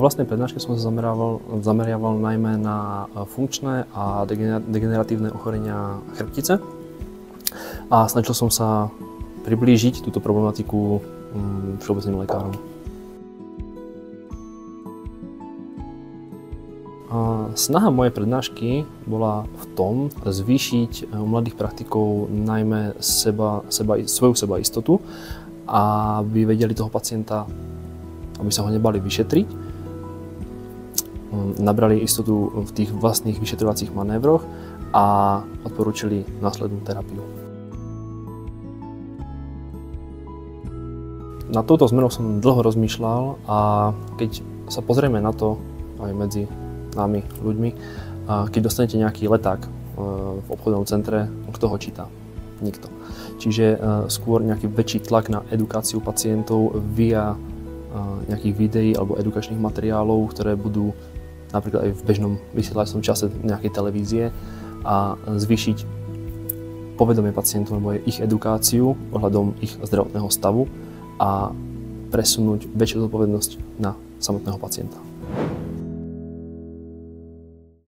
vlastnej prednáške som sa zameriaval najmä na funkčné a degeneratívne ochorenia chrbtice a snažil som sa priblížiť túto problematiku všeobecným lekárom. Snaha mojej prednášky bola v tom zvýšiť u mladých praktikov najmä svoju sebaistotu, aby vedeli toho pacienta, aby sa ho nebali vyšetriť, nabrali istotu v tých vlastných vyšetrovacích manévroch a odporúčili následnú terapiu. Na touto zmenou som dlho rozmýšľal a keď sa pozrieme na to aj medzi nami, ľuďmi, keď dostanete nejaký leták v obchodnom centre, kto ho číta? Nikto. Čiže skôr nejaký väčší tlak na edukáciu pacientov via nejakých videí alebo edukačných materiálov, ktoré budú napríklad aj v bežnom vysielacom čase nejakej televízie a zvýšiť povedomie pacientov alebo ich edukáciu ohľadom ich zdravotného stavu a presunúť väčšiu zodpovednosť na samotného pacienta.